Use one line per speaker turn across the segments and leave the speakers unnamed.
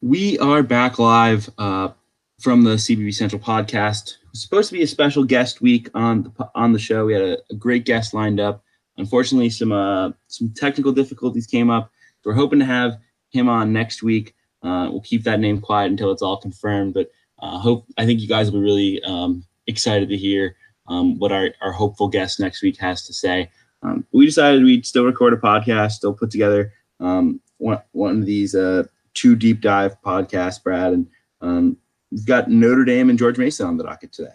We are back live from the CBB Central podcast. It was supposed to be a special guest week on the show. We had a great guest lined up. Unfortunately, some technical difficulties came up. We're hoping to have him on next week. We'll keep that name quiet until it's all confirmed. But I think you guys will be really excited to hear what our hopeful guest next week has to say. We decided we'd still record a podcast, still put together one of these two deep dive podcasts, Brad, and we've got Notre Dame and George Mason on the docket today.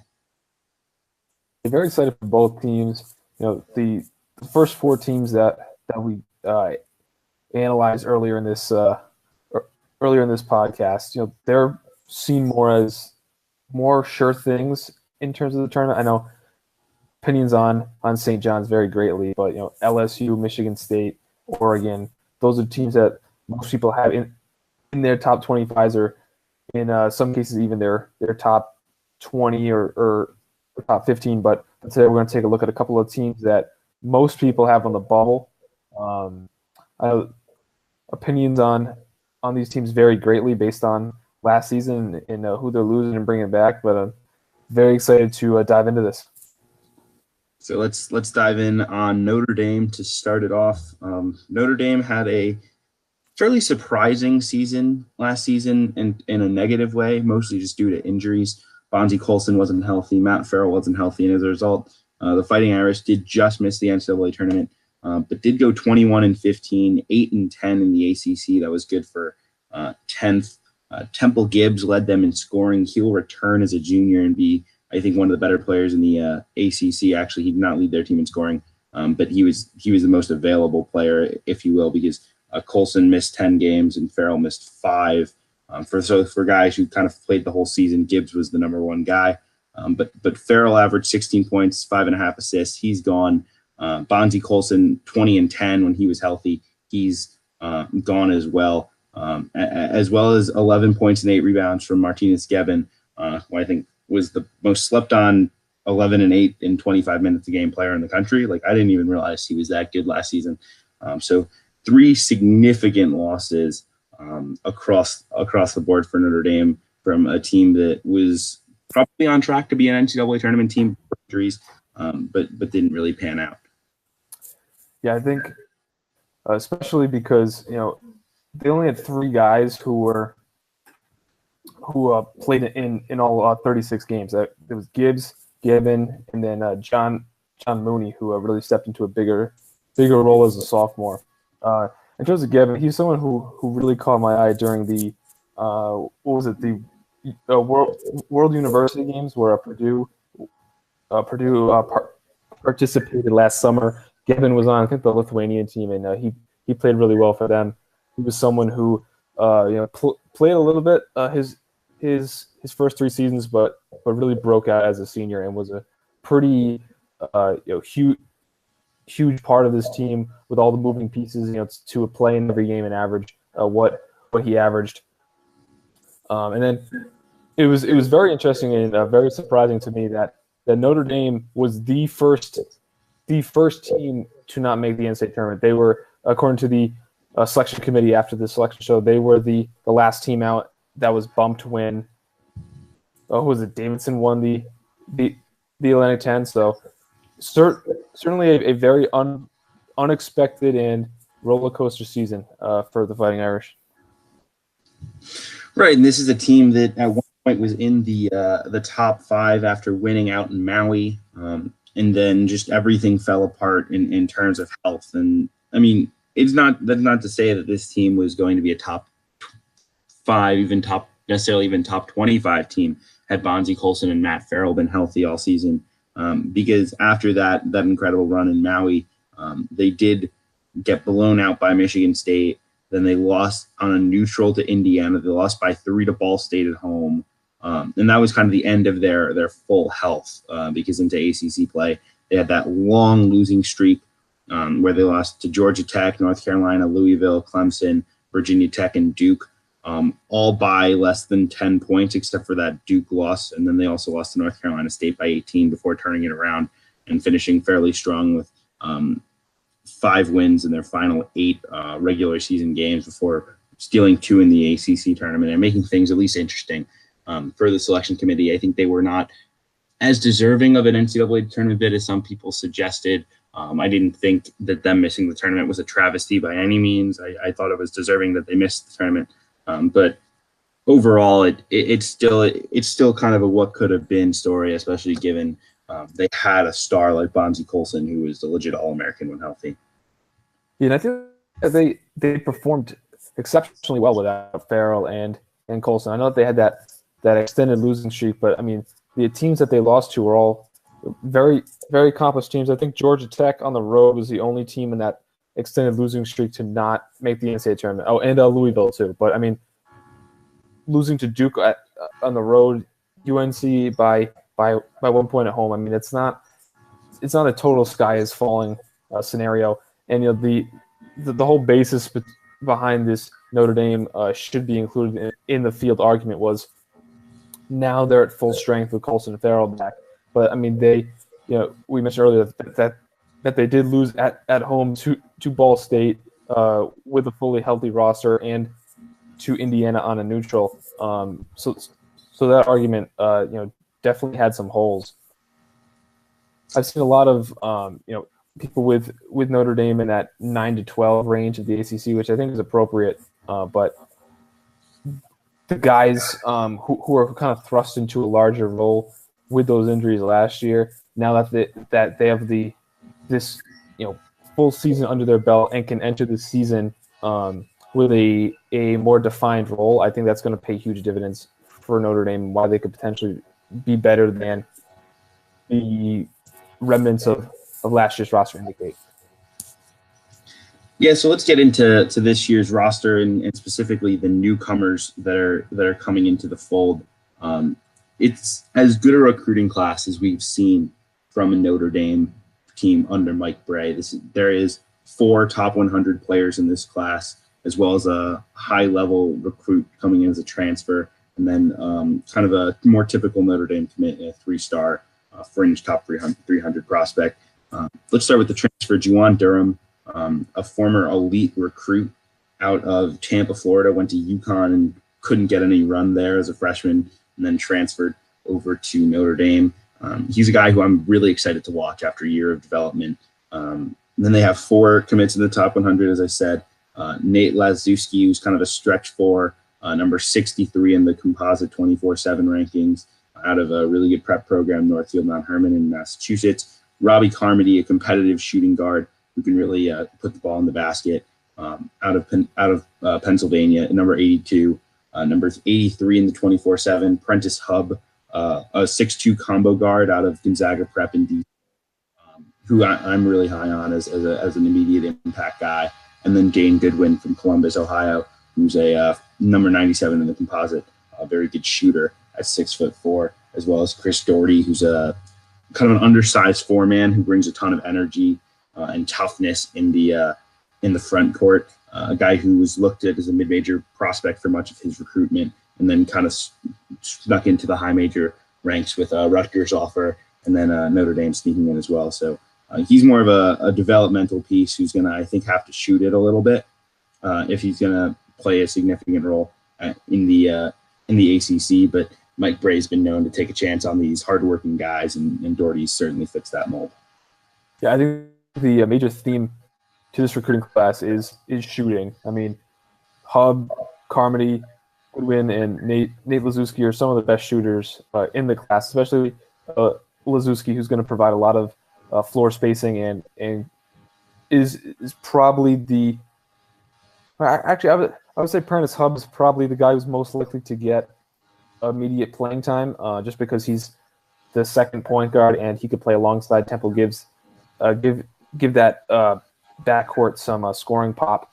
Very excited for both teams. The first four teams that we analyzed earlier in this podcast. They're seen more as more sure things in terms of the tournament. I know opinions on St. John's vary greatly, but LSU, Michigan State, Oregon, those are teams that most people have in their top 25s, or in some cases even their top 20 or top 15. But today we're going to take a look at a couple of teams that most people have on the bubble. Opinions on these teams vary greatly based on last season and who they're losing and bringing back. But I'm very excited to dive into this.
So let's dive in on Notre Dame to start it off. Notre Dame had a fairly surprising season last season in a negative way, mostly just due to injuries. Bonzie Colson wasn't healthy. Matt Farrell wasn't healthy. And as a result, the Fighting Irish did just miss the NCAA tournament, but did go 21-15, 8-10 in the ACC. That was good for 10th. Temple Gibbs led them in scoring. He'll return as a junior and be, I think, one of the better players in the ACC. Actually, he did not lead their team in scoring, but he was the most available player, if you will, because Colson missed 10 games and Farrell missed 5. For guys who kind of played the whole season, Gibbs was the number one guy. But Farrell averaged 16 points, 5.5 assists. He's gone. Bonzie Colson, 20-10 when he was healthy. He's gone as well as 11 points and 8 rebounds from Martinez Gevin, who I think was the most slept on 11 and 8 in 25 minutes a game player in the country. Like, I didn't even realize he was that good last season. So 3 significant losses across the board for Notre Dame from a team that was probably on track to be an NCAA tournament team for injuries, but didn't really pan out.
Yeah, I think especially because they only had 3 guys who played in all 36 games. It was Gibbs, Gibbon, and then John Mooney, who really stepped into a bigger role as a sophomore. In terms of Gibbon, he's someone who really caught my eye during the World University Games where Purdue participated last summer. Gibbon was on, I think, the Lithuanian team, and he played really well for them. He was someone who played a little bit his first 3 seasons, but really broke out as a senior and was a pretty huge part of this team with all the moving pieces, to play in every game and average what he averaged. And then it was very interesting and very surprising to me that Notre Dame was the first team to not make the NCAA tournament. They were, according to the selection committee after the selection show, they were the last team out that was bumped when who was it? Davidson won the Atlantic 10. So certainly a very unexpected and roller coaster season for the Fighting Irish.
Right, and this is a team that at one point was in the top 5 after winning out in Maui, and then just everything fell apart in terms of health. And I mean, that's not to say that this team was going to be a top 5, even top 25 team had Bonzie Colson and Matt Farrell been healthy all season. Because after that incredible run in Maui, they did get blown out by Michigan State. Then they lost on a neutral to Indiana. They lost by 3 to Ball State at home. And that was kind of the end of their full health, because into ACC play, they had that long losing streak where they lost to Georgia Tech, North Carolina, Louisville, Clemson, Virginia Tech, and Duke, all by less than 10 points, except for that Duke loss. And then they also lost to North Carolina State by 18 before turning it around and finishing fairly strong with 5 wins in their final 8 regular season games before stealing 2 in the ACC tournament and making things at least interesting for the selection committee. I think they were not as deserving of an NCAA tournament bid as some people suggested. I didn't think that them missing the tournament was a travesty by any means. I thought it was deserving that they missed the tournament. But overall, it's still kind of a what could have been story, especially given they had a star like Bonzi Colson, who was a legit All-American when healthy.
Yeah, and I think they performed exceptionally well without Farrell and Colson. I know that they had that extended losing streak, but I mean, the teams that they lost to were all very, very accomplished teams. I think Georgia Tech on the road was the only team in that extended losing streak to not make the NCAA tournament. Oh, and Louisville too. But I mean, losing to Duke on the road, UNC by 1 point at home. I mean, it's not a total sky is falling scenario. And the whole basis behind this Notre Dame should be included in the field argument was now they're at full strength with Colson and Farrell back. But I mean, we mentioned earlier that they did lose at home to Ball State with a fully healthy roster and to Indiana on a neutral. So that argument, definitely had some holes. I've seen a lot of people with Notre Dame in that 9 to 12 range of the ACC, which I think is appropriate. But the guys who are kind of thrust into a larger role with those injuries last year, now that they have this full season under their belt and can enter the season with a more defined role, I think that's going to pay huge dividends for Notre Dame and why they could potentially be better than the remnants of last year's roster indicate.
Yeah, so let's get into this year's roster and specifically the newcomers that are coming into the fold. It's as good a recruiting class as we've seen from a Notre Dame team under Mike Brey. There is 4 top 100 players in this class, as well as a high-level recruit coming in as a transfer, and then kind of a more typical Notre Dame commit, a 3-star fringe top 300 prospect. Let's start with the transfer, Juwan Durham, a former elite recruit out of Tampa, Florida, went to UConn and couldn't get any run there as a freshman, and then transferred over to Notre Dame. He's a guy who I'm really excited to watch after a year of development. And then they have 4 commits in the top 100, as I said. Nate Lazuski, who's kind of a stretch 4, number 63 in the composite 24/7 rankings out of a really good prep program, Northfield Mount Herman in Massachusetts. Robbie Carmody, a competitive shooting guard who can really put the ball in the basket out of Pennsylvania, number 82. Number 83 in the 24/7, Prentice Hubb, a 6'2" combo guard out of Gonzaga Prep in DC, who I'm really high on as an immediate impact guy. And then Dane Goodwin from Columbus, Ohio, who's a number 97 in the composite, a very good shooter at 6'4", as well as Chris Doherty, who's a kind of an undersized 4-man who brings a ton of energy and toughness in the front court. A guy who was looked at as a mid-major prospect for much of his recruitment, and then kind of snuck into the high major ranks with Rutgers offer, and then Notre Dame sneaking in as well. So he's more of a developmental piece who's going to, I think, have to shoot it a little bit if he's going to play a significant role in the ACC. But Mike Brey's been known to take a chance on these hardworking guys, and Doherty certainly fits that mold.
Yeah, I think the major theme to this recruiting class is shooting. I mean, Hubb, Carmody, Goodwin, and Nate Lazuski are some of the best shooters in the class, especially Lazuski, who's going to provide a lot of floor spacing and is probably the – actually, I would say Prentice Hubb is probably the guy who's most likely to get immediate playing time just because he's the second point guard and he could play alongside Temple Gibbs, give that backcourt some scoring pop.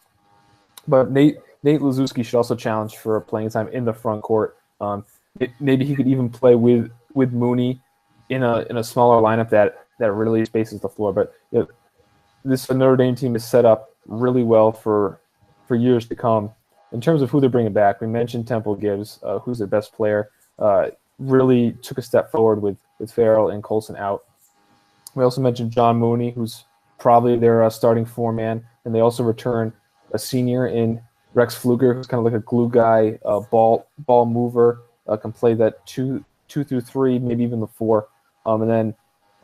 But Nate Lazuski should also challenge for playing time in the front court. Maybe he could even play with Mooney in a smaller lineup that really spaces the floor. But this Notre Dame team is set up really well for years to come. In terms of who they're bringing back, we mentioned Temple Gibbs, who's their best player, really took a step forward with Farrell and Colson out. We also mentioned John Mooney, who's probably their starting 4-man, and they also return a senior in Rex Pfluger, who's kind of like a glue guy, ball mover, can play that two through three, maybe even the four. And then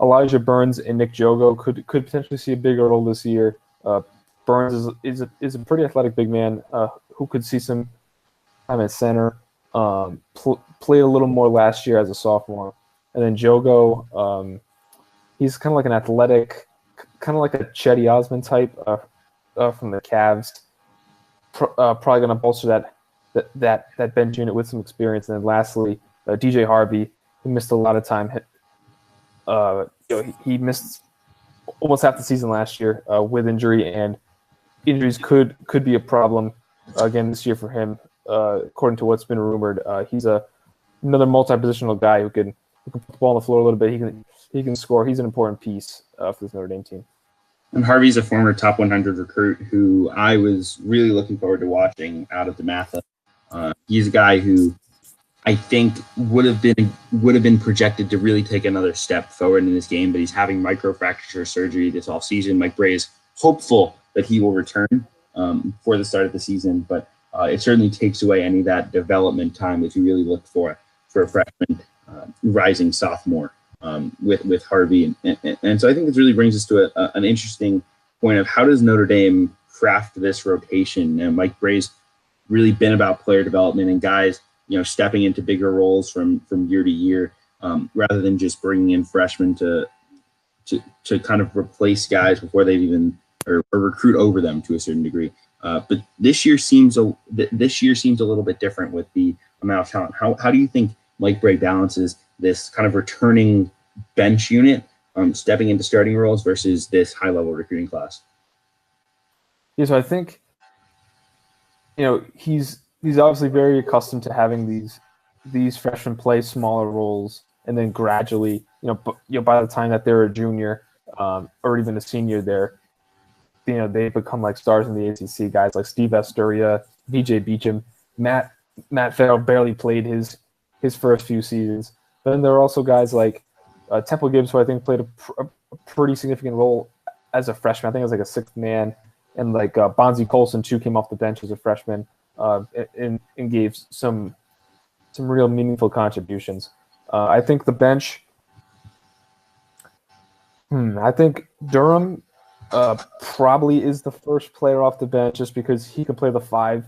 Elijah Burns and Nick Jogo could potentially see a bigger role this year. Burns is a pretty athletic big man who could see some time at center. Played a little more last year as a sophomore. And then Jogo, he's kind of like an athletic, kind of like a Chetty Osman type from the Cavs. Probably going to bolster that bench unit with some experience. And then lastly, DJ Harvey, who missed a lot of time. He missed almost half the season last year with injury, and injuries could be a problem again this year for him. According to what's been rumored, he's another multi-positional guy who can put the ball on the floor a little bit. He can score. He's an important piece for this Notre Dame team.
And Harvey's a former top 100 recruit who I was really looking forward to watching out of DeMatha. He's a guy who I think would have been projected to really take another step forward in this game, but he's having microfracture surgery this offseason. Mike Brey is hopeful that he will return for the start of the season, but it certainly takes away any of that development time that you really look for a freshman rising sophomore with Harvey. And so I think this really brings us to an interesting point of how does Notre Dame craft this rotation? And Mike Brey's really been about player development and guys, stepping into bigger roles from year to year, rather than just bringing in freshmen to kind of replace guys before they've even or recruit over them to a certain degree. But this year seems a little bit different with the amount of talent. How do you think Mike Brey balances this kind of returning bench unit, stepping into starting roles versus this high level recruiting class?
Yeah, so I think he's obviously very accustomed to having these freshmen play smaller roles, and then gradually, by the time that they're a junior or even a senior, they become like stars in the ACC. Guys like Steve Asturia, VJ Beecham, Matt Farrell barely played his first few seasons. But then there are also guys like Temple Gibbs, who I think played a pretty significant role as a freshman. I think it was like a sixth man, and like Bonzi Colson too came off the bench as a freshman. And gave some real meaningful contributions. I think the bench. I think Durham probably is the first player off the bench just because he can play the five.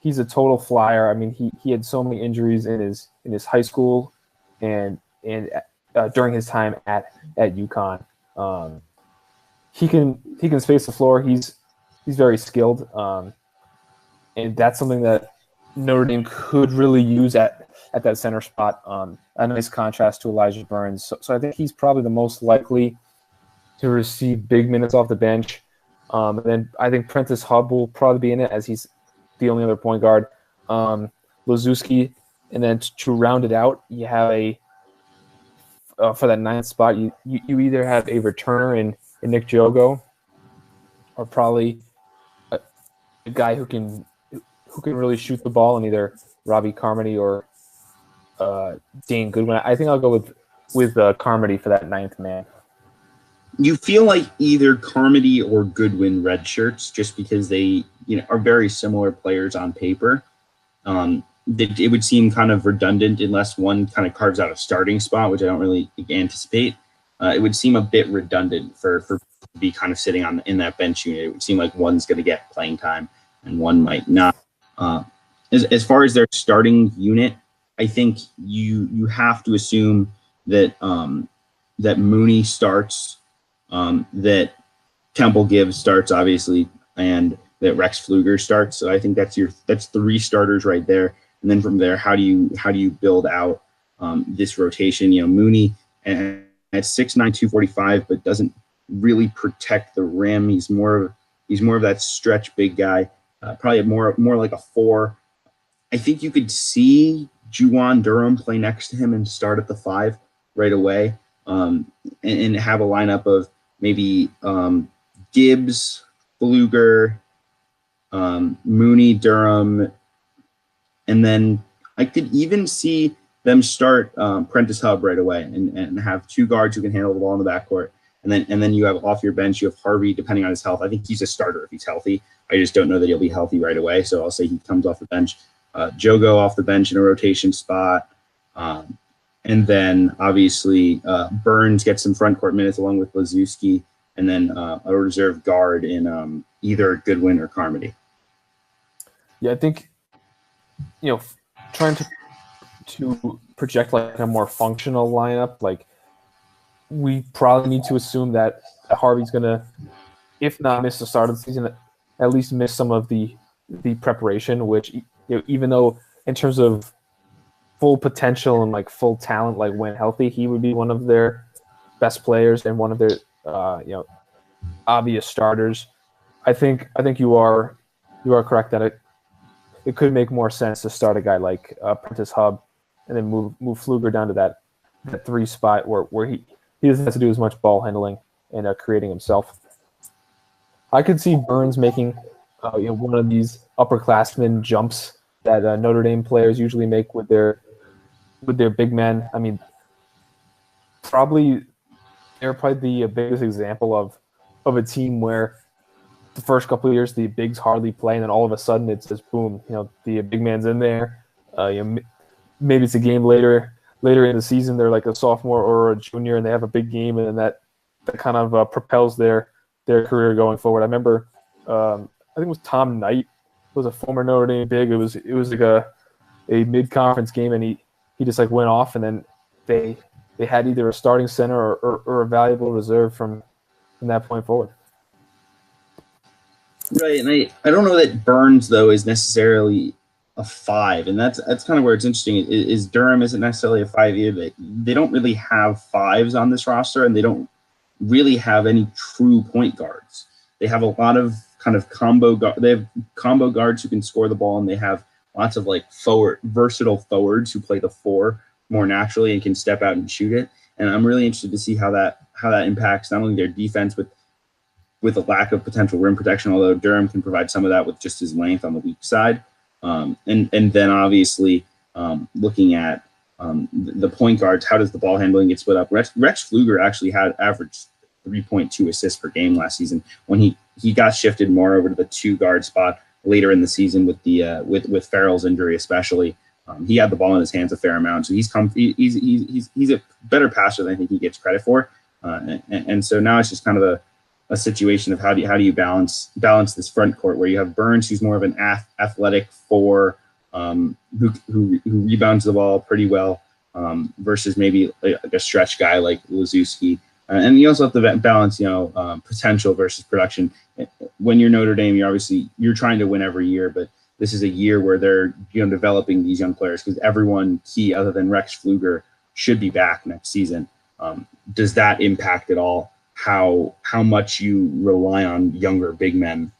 He's a total flyer. I mean, he had so many injuries in his high school and during his time at UConn. He can space the floor. He's very skilled. And that's something that Notre Dame could really use at that center spot. A nice contrast to Elijah Burns. So I think he's probably the most likely to receive big minutes off the bench. And then I think Prentice Hubb will probably be in it as he's the only other point guard. Lozewski, and then to round it out, you have for that ninth spot, you either have a returner in Nick Jogo, or probably a guy who can really shoot the ball in either Robbie Carmody or Dane Goodwin. I think I'll go with Carmody for that ninth man.
You feel like either Carmody or Goodwin red shirts just because they are very similar players on paper. It would seem kind of redundant unless one kind of carves out a starting spot, which I don't really anticipate. It would seem a bit redundant for to be kind of sitting in that bench unit. It would seem like one's going to get playing time and one might not. As far as their starting unit, I think you have to assume that that Mooney starts, that Temple Gibbs starts, obviously, and that Rex Pfluger starts. So I think that's three starters right there. And then from there, how do you build out this rotation? Mooney at 6'9", 245, but doesn't really protect the rim. He's more of that stretch big guy. Probably more like a 4. I think you could see Juwan Durham play next to him and start at the 5 right away, and have a lineup of maybe Gibbs, Pfluger, Mooney, Durham, and then I could even see them start Prentice Hubb right away and have two guards who can handle the ball in the backcourt. And then you have off your bench, you have Harvey, depending on his health. I think he's a starter if he's healthy. I just don't know that he'll be healthy right away. So I'll say he comes off the bench. Jogo off the bench in a rotation spot. And then obviously Burns gets some front court minutes along with Lazuski, and then a reserve guard in either Goodwin or Carmody.
Yeah, I think, trying to project like a more functional lineup, like we probably need to assume that Harvey's gonna, if not miss the start of the season, at least miss some of the preparation. Which, even though in terms of full potential and like full talent, like when healthy, he would be one of their best players and one of their obvious starters. I think you are correct that it could make more sense to start a guy like Prentice Hub and then move Pfluger down to that 3 spot where he doesn't have to do as much ball handling and creating himself. I could see Burns making one of these upperclassmen jumps that Notre Dame players usually make with their big men. I mean, they're probably the biggest example of a team where the first couple of years the bigs hardly play, and then all of a sudden it's just boom. The big man's in there. Maybe it's a game later in the season they're like a sophomore or a junior and they have a big game, and then that kind of propels their career going forward. I remember I think it was Tom Knight, was a former Notre Dame big. It was like a mid-conference game, and he just like went off, and then they had either a starting center or a valuable reserve from that point forward.
Right, and I don't know that Burns though is necessarily a 5, and that's kind of where it's interesting. Is Durham isn't necessarily a 5 either. They don't really have 5s on this roster, and they don't really have any true point guards. They have a lot of kind of they have combo guards who can score the ball, and they have lots of like versatile forwards who play the 4 more naturally and can step out and shoot it. And I'm really interested to see how that impacts not only their defense with a lack of potential rim protection, although Durham can provide some of that with just his length on the weak side. And then obviously looking at the point guards, how does the ball handling get split up? Rex Pfluger actually had averaged 3.2 assists per game last season when he got shifted more over to the 2 guard spot later in the season with the with Farrell's injury especially. He had the ball in his hands a fair amount, so he's a better passer than I think he gets credit for. And so now it's just kind of a situation of how do you balance this front court where you have Burns, who's more of an athletic 4 who rebounds the ball pretty well, versus maybe like a stretch guy like Lazuski. And you also have to balance, potential versus production. When you're Notre Dame, you're trying to win every year, but this is a year where they're developing these young players because everyone key other than Rex Pfluger should be back next season. Does that impact at all how much you rely on younger big men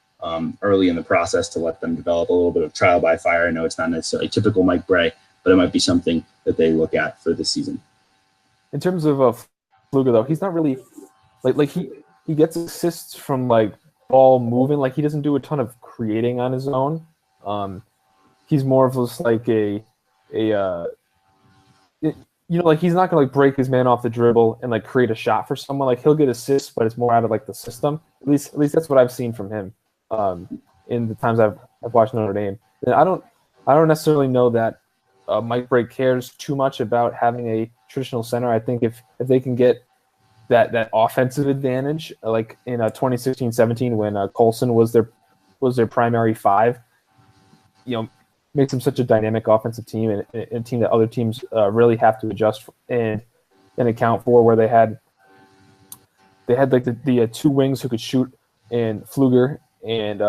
early in the process to let them develop a little bit of trial by fire? I know it's not necessarily typical Mike Bray, but it might be something that they look at for this season.
In terms of Pfluger, though, he's not really like he gets assists from like ball moving. Like he doesn't do a ton of creating on his own. He's more of just like like he's not gonna like break his man off the dribble and like create a shot for someone. Like he'll get assists, but it's more out of like the system. At least that's what I've seen from him in the times I've watched Notre Dame. And I don't necessarily know that Mike Bray cares too much about having a traditional center. I think if they can get that offensive advantage, like in 2016-17 when Colson was their primary 5, makes them such a dynamic offensive team and a team that other teams really have to adjust and account for, where they had like the 2 wings who could shoot, and Pfluger and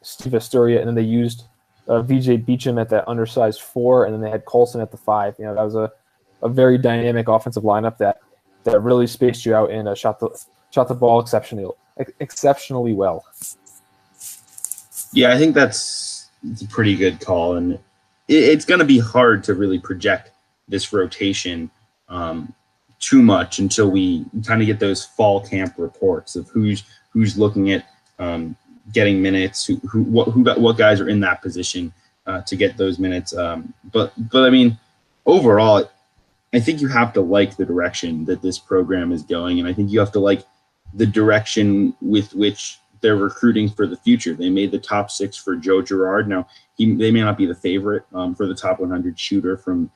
Steve Asturia, and then they used VJ Beecham at that undersized 4, and then they had Colson at the 5. That was a very dynamic offensive lineup that really spaced you out and shot the ball exceptionally well.
Yeah, I think it's a pretty good call, and it's going to be hard to really project this rotation too much until we kind of get those fall camp reports of who's looking at getting minutes, what guys are in that position to get those minutes. But I mean, overall, I think you have to like the direction that this program is going, and I think you have to like the direction with which they're recruiting for the future. They made the top 6 for Joe Girard. Now, they may not be the favorite for the top 100 shooter from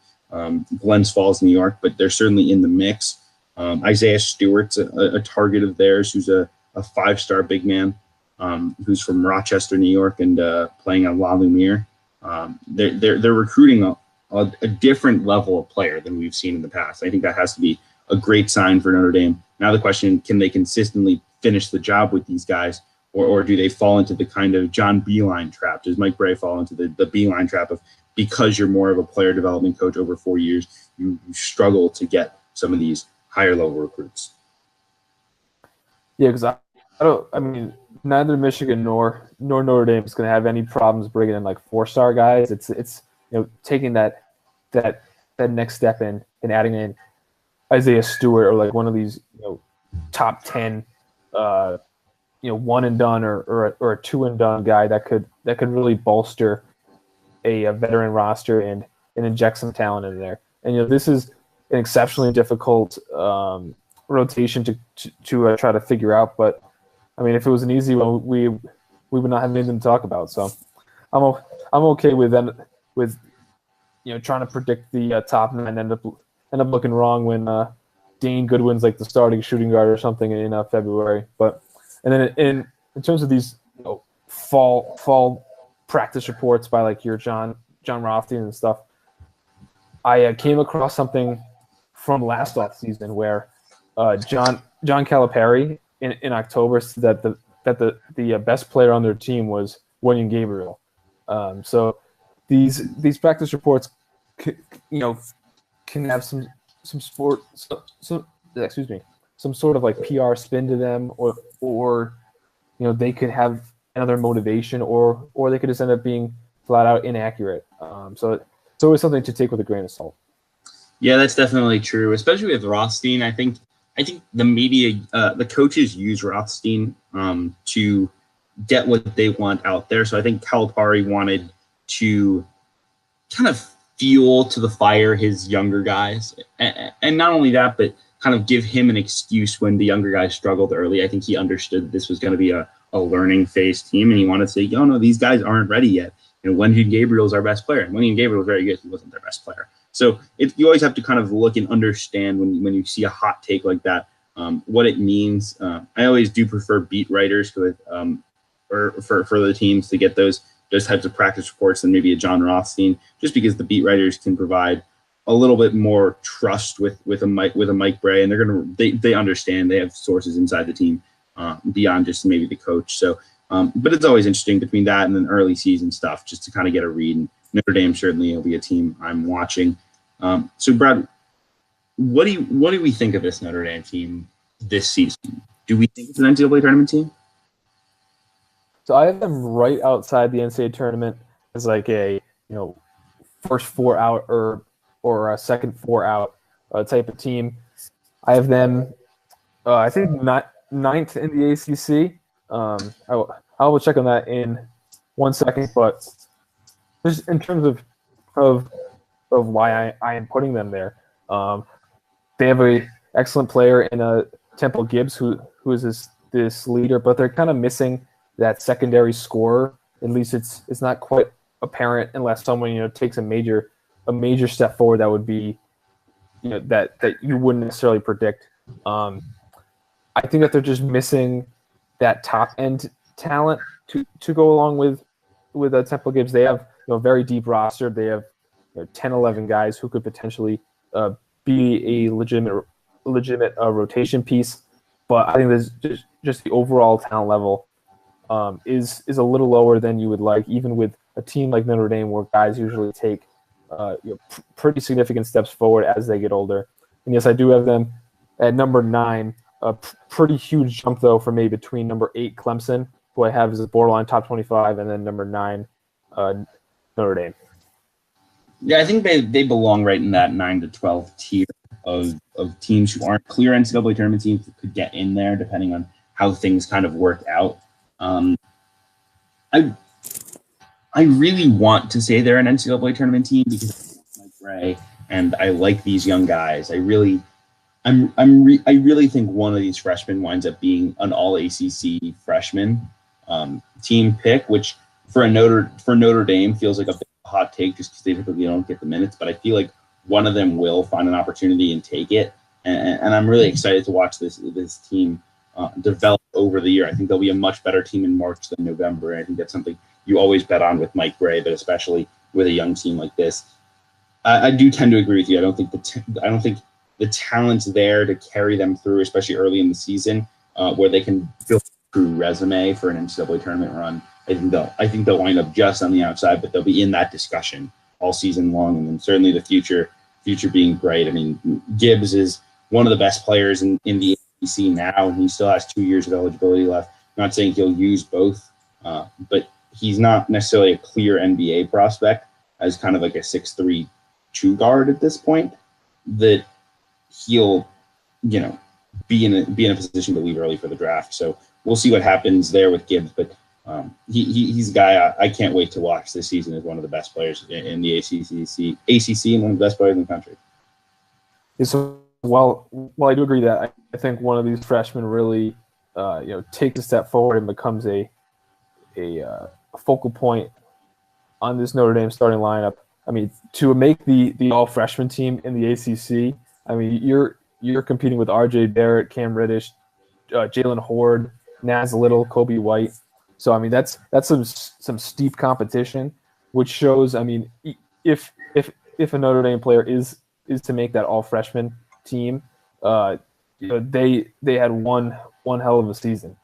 Glens Falls, New York, but they're certainly in the mix. Isaiah Stewart's a target of theirs, who's a 5-star big man, who's from Rochester, New York, and playing at La Lumiere. They're recruiting a different level of player than we've seen in the past. I think that has to be a great sign for Notre Dame. Now the question, can they consistently finish the job with these guys, or do they fall into the kind of John Beilein trap? Does Mike Bray fall into the Beilein trap of, because you're more of a player development coach over 4 years, you struggle to get some of these higher level recruits?
Yeah, because I mean, neither Michigan nor Notre Dame is going to have any problems bringing in like 4-star guys. It's taking that next step in and adding in Isaiah Stewart or like one of these top 10 one and done or a 2 and done guy that could really bolster a veteran roster and inject some talent in there. And this is an exceptionally difficult rotation to try to figure out. But I mean, if it was an easy one, we would not have anything to talk about. So I'm okay with them with trying to predict the top 9 end up looking wrong when Dane Goodwin's like the starting shooting guard or something in February. But and then in terms of these fall practice reports by like your John Rothstein and stuff, I came across something from last off season where John Calipari in October said that the best player on their team was William Gabriel. So these practice reports can have some sort of like PR spin to them, or they could have another motivation, or they could just end up being flat out inaccurate. So it's always something to take with a grain of salt.
Yeah, that's definitely true, especially with Rothstein. I think the media, the coaches use Rothstein to get what they want out there. So I think Calipari wanted to kind of fuel to the fire his younger guys. And not only that, but kind of give him an excuse when the younger guys struggled early. I think he understood this was going to be a learning phase team, and he wanted to say, no, these guys aren't ready yet. Wendy Gabriel is our best player. And Wendy Gabriel was very good. He wasn't their best player. So you always have to kind of look and understand when you see a hot take like that, what it means. I always do prefer beat writers for the teams to get those types of practice reports than maybe a John Rothstein, just because the beat writers can provide a little bit more trust with a Mike Bray, and they understand, they have sources inside the team beyond just maybe the coach. So, but it's always interesting between that and then early season stuff, just to kind of get a read. And Notre Dame certainly will be a team I'm watching. So Brad, what do we think of this Notre Dame team this season? Do we think it's an NCAA tournament team?
So I have them right outside the NCAA tournament as like a first 4 out or a second 4 out type of team. I have them I think not 9th in the ACC. I will check on that in 1 second, but just in terms of why I am putting them there, they have a excellent player in Temple Gibbs who is this leader, but they're kind of missing that secondary scorer. At least it's not quite apparent unless someone takes a major step forward that would be that you wouldn't necessarily predict. I think that they're just missing that top end talent to go along with Temple Gibbs. They have a very deep roster. They have 10, 11 guys who could potentially be a legitimate rotation piece. But I think there's just the overall talent level is a little lower than you would like, even with a team like Notre Dame, where guys usually take pretty significant steps forward as they get older. And yes, I do have them at number 9. A pretty huge jump, though, for me between number 8, Clemson, who I have as a borderline top 25, and then number 9, Notre Dame.
Yeah, I think they belong right in that 9 to 12 tier of teams who aren't clear NCAA tournament teams that could get in there, depending on how things kind of work out. I really want to say they're an NCAA tournament team because I like Mike Bray and I like these young guys. I really I really think one of these freshmen winds up being an all ACC freshman team pick, which for Notre Dame feels like a bit of a hot take just because they typically don't get the minutes. But I feel like one of them will find an opportunity and take it, and I'm really excited to watch this team develop over the year. I think they'll be a much better team in March than November, and I think that's something you always bet on with Mike Gray, but especially with a young team like this. I do tend to agree with you. I don't think the talent's there to carry them through, especially early in the season, where they can build a true resume for an NCAA tournament run. I think they'll wind up just on the outside, but they'll be in that discussion all season long, and then certainly the future being great. I mean, Gibbs is one of the best players in the ACC now, and he still has 2 years of eligibility left. I'm not saying he'll use both, but he's not necessarily a clear NBA prospect as kind of like a 6'3" two guard at this point. That he'll, be in a position to leave early for the draft. So we'll see what happens there with Gibbs. But he's a guy I can't wait to watch this season as one of the best players in the ACC and one of the best players in the country.
Yeah, so while I do agree that I think one of these freshmen really takes a step forward and becomes a focal point on this Notre Dame starting lineup. I mean, to make the all freshman team in the ACC, I mean, you're competing with R.J. Barrett, Cam Reddish, Jalen Horde, Naz Little, Kobe White. So I mean, that's some steep competition, which shows. I mean, if a Notre Dame player is to make that all freshman team, they had one hell of a season.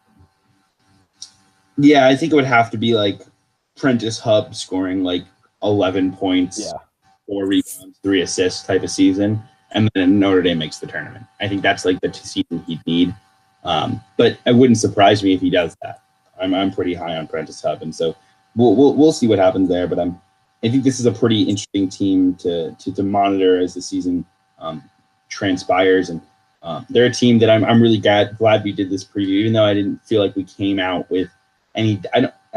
Yeah, I think it would have to be like Prentice Hub scoring like 11 points, 4 rebounds, 3 assists type of season, and then Notre Dame makes the tournament. I think that's like the season he'd need. But it wouldn't surprise me if he does that. I'm pretty high on Prentice Hub, and so we'll see what happens there. But I think this is a pretty interesting team to monitor as the season transpires, and they're a team that I'm really glad we did this preview, even though I didn't feel like we came out with any.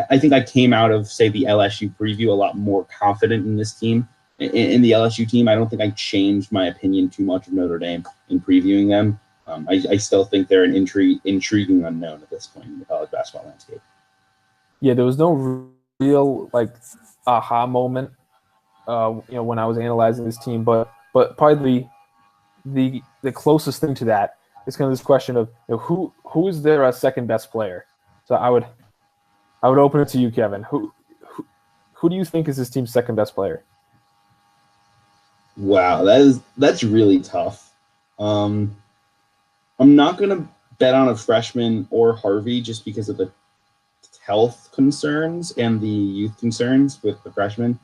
I think I came out of, say, the LSU preview a lot more confident in this team, in the LSU team. I don't think I changed my opinion too much of Notre Dame in previewing them. I still think they're an intriguing unknown at this point in the college basketball landscape.
Yeah, there was no real aha moment, when I was analyzing this team, but probably the closest thing to that is kind of this question of who is their second best player. So I would open it to you, Kevin. Who do you think is this team's second best player?
Wow, that's really tough. I'm not gonna bet on a freshman or Harvey just because of the health concerns and the youth concerns with the freshman.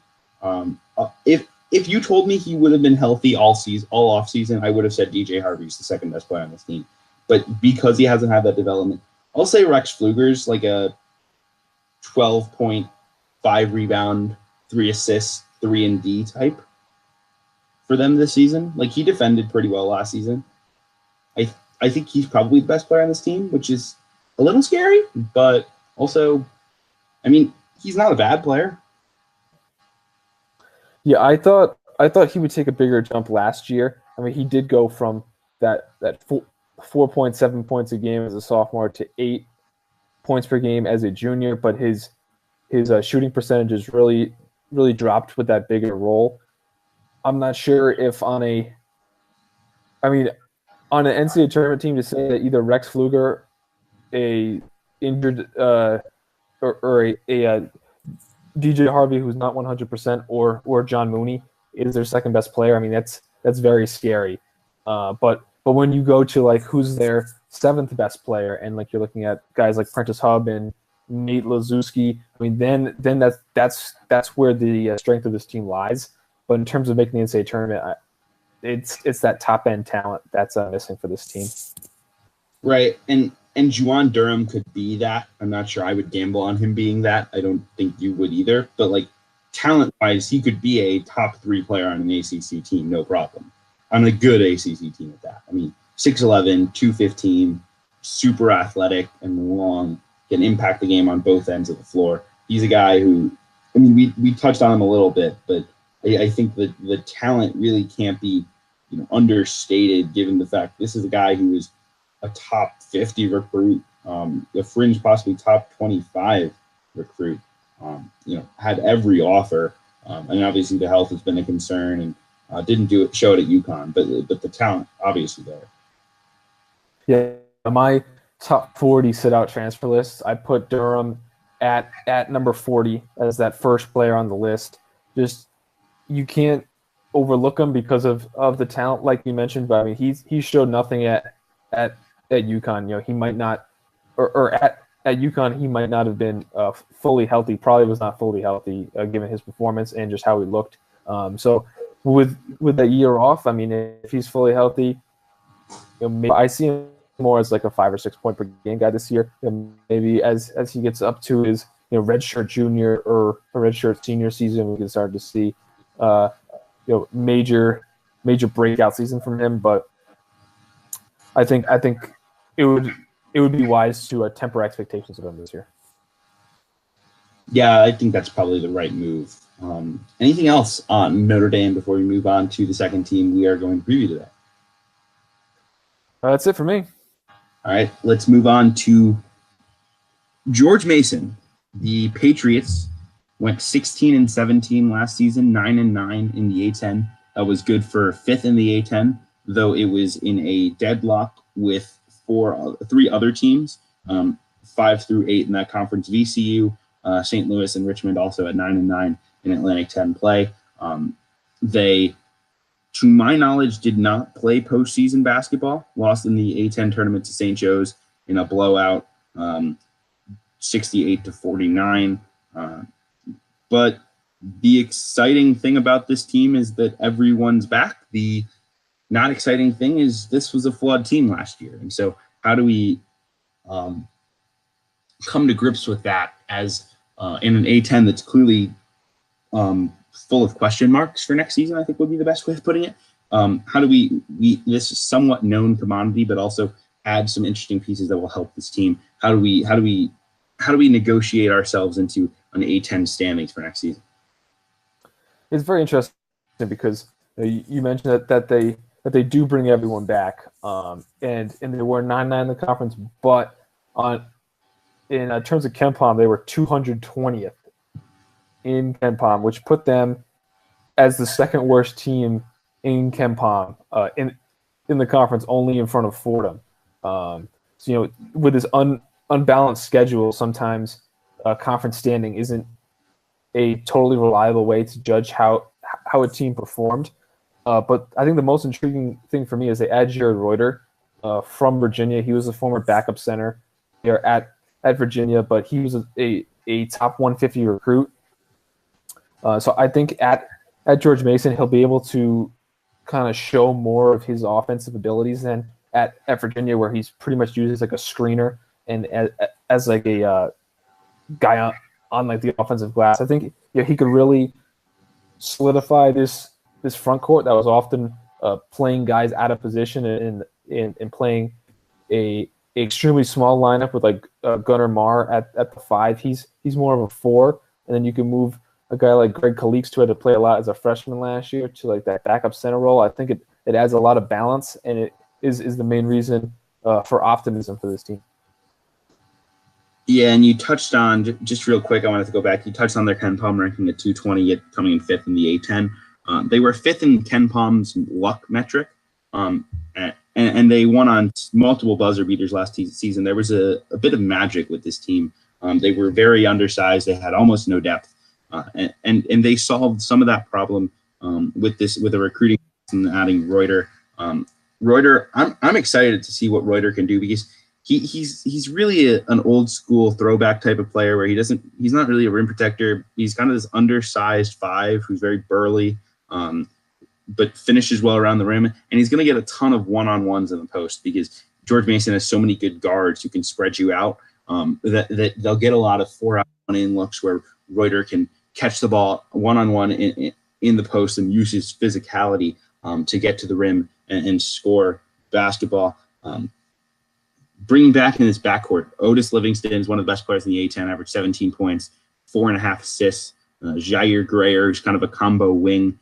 If you told me he would have been healthy all off season, I would have said DJ Harvey's the second best player on this team. But because he hasn't had that development, I'll say Rex Pfluger's like a 12.5 rebound, 3 assists, 3 and D type for them this season. Like, he defended pretty well last season. I think he's probably the best player on this team, which is a little scary, but also, I mean, he's not a bad player.
Yeah, I thought he would take a bigger jump last year. I mean, he did go from that 4.7 points a game as a sophomore to 8 points per game as a junior, but his shooting percentages really dropped with that bigger role. I'm not sure if on an NCAA tournament team to say that either Rex Pfluger, a injured or a DJ Harvey who's not 100%, or John Mooney is their second best player. I mean, that's very scary. But when you go to who's their seventh best player, and you're looking at guys like Prentice Hub and Nate Lazuski, I mean, then that's where the strength of this team lies. But in terms of making the NCAA tournament, it's that top end talent that's missing for this team.
Right, and Juwan Durham could be that. I'm not sure I would gamble on him being that. I don't think you would either. But talent-wise, he could be a top 3 player on an ACC team, no problem. On a good ACC team at that. I mean, 6'11", 215, super athletic and long, can impact the game on both ends of the floor. He's a guy who, I mean, we touched on him a little bit, but I think that the talent really can't be understated given the fact this is a guy who is a top 50 recruit, the fringe possibly top 25 recruit. Had every offer, and obviously the health has been a concern, and didn't show it at UConn, but the talent obviously there.
Yeah, my top 40 sit-out transfer list, I put Durham at number 40 as that first player on the list. Just you can't overlook him because of the talent, like you mentioned. But I mean, he showed nothing at UConn. He might not, or at UConn, he might not have been fully healthy. Probably was not fully healthy given his performance and just how he looked. So with that year off, I mean, if he's fully healthy, maybe I see him more as like a 5 or 6 point per game guy this year. Maybe as he gets up to his redshirt junior or a redshirt senior season, we can start to see major breakout season from him. But I think it would be wise to temper expectations of him this year.
Yeah, I think that's probably the right move. Anything else on Notre Dame before we move on to the second team we are going to preview today?
That's it for me.
All right, let's move on to George Mason. The Patriots went 16-17 last season, 9-9 in the A-10. That was good for fifth in the A-10, though it was in a deadlock with three other teams, 5 through 8 in that conference. VCU, St. Louis, and Richmond also at 9-9 in Atlantic 10 play. They, to my knowledge, did not play postseason basketball. Lost in the A-10 tournament to St. Joe's in a blowout, 68-49. But the exciting thing about this team is that everyone's back. The not exciting thing is this was a flawed team last year. And so how do we come to grips with that as in an A-10 that's clearly full of question marks for next season, I think would be the best way of putting it. How do we this is somewhat known commodity, but also add some interesting pieces that will help this team? How do we negotiate ourselves into an A-10 standings for next season?
It's very interesting because you mentioned that they do bring everyone back, and they were 9-9 in the conference, but in terms of KenPom, they were 220th in KenPom, which put them as the second worst team in KenPom in the conference, only in front of Fordham. So with this unbalanced schedule, sometimes conference standing isn't a totally reliable way to judge how a team performed. But I think the most intriguing thing for me is they add Jared Reuter from Virginia. He was a former backup center there at Virginia, but he was a top 150 recruit. So I think at George Mason, he'll be able to kind of show more of his offensive abilities than at Virginia, where he's pretty much used as like a screener and as like a guy on like the offensive glass. I think he could really solidify this front court that was often playing guys out of position and playing a extremely small lineup with like Gunnar Marr at the 5. He's more of a 4, and then you can move a guy like Greg Kaliks to play a lot as a freshman last year to like that backup center role. I think it adds a lot of balance, and it is the main reason for optimism for this team.
Yeah, and you touched on, just real quick, I wanted to go back. You touched on their KenPom ranking at 220, coming in 5th in the A-10. They were 5th in KenPom's luck metric, and they won on multiple buzzer beaters last season. There was a bit of magic with this team. They were very undersized. They had almost no depth, and they solved some of that problem with the recruiting and adding Reuter. Reuter, I'm excited to see what Reuter can do because he's really an old school throwback type of player where he's not really a rim protector. He's kind of this undersized 5 who's very burly, but finishes well around the rim, and he's going to get a ton of one-on-ones in the post because George Mason has so many good guards who can spread you out that they'll get a lot of 4-out-1-in looks where Reuter can catch the ball one-on-one in the post and use his physicality to get to the rim and score basketball. Bringing back in this backcourt, Otis Livingston is one of the best players in the A-10, averaged 17 points, 4.5 assists. Jair Grayer, who's kind of a combo wing,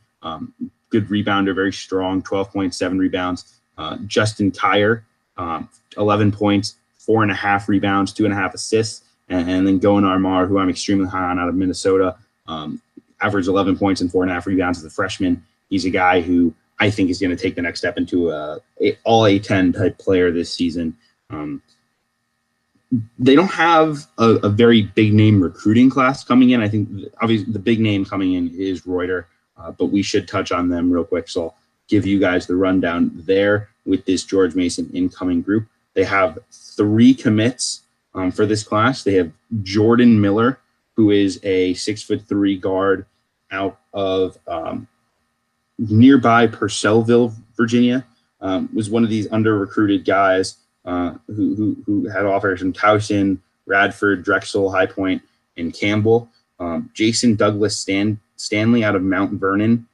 good rebounder, very strong, 12.7 rebounds. Justin Kier, 11 points, 4.5 rebounds, 2.5 assists. And then Goan Armar, who I'm extremely high on out of Minnesota, averaged 11 points and 4.5 rebounds as a freshman. He's a guy who I think is going to take the next step into all A10 type player this season. They don't have a very big name recruiting class coming in. I think obviously the big name coming in is Reuter, but we should touch on them real quick. So I'll give you guys the rundown there with this George Mason incoming group. They have 3 commits for this class. They have Jordan Miller, who is a 6'3" guard out of nearby Purcellville, Virginia. Was one of these under-recruited guys who had offers from Towson, Radford, Drexel, High Point, and Campbell. Jason Douglas Stanley out of Mount Vernon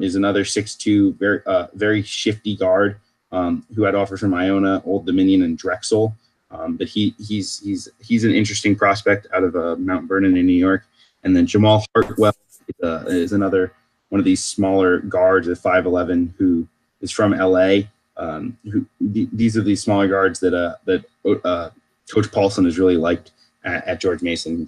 is another 6'2", very shifty guard who had offers from Iona, Old Dominion, and Drexel. But he's an interesting prospect out of Mount Vernon in New York. And then Jamal Hartwell is another one of these smaller guards at 5'11" who is from LA. These are these smaller guards that Coach Paulson has really liked at George Mason.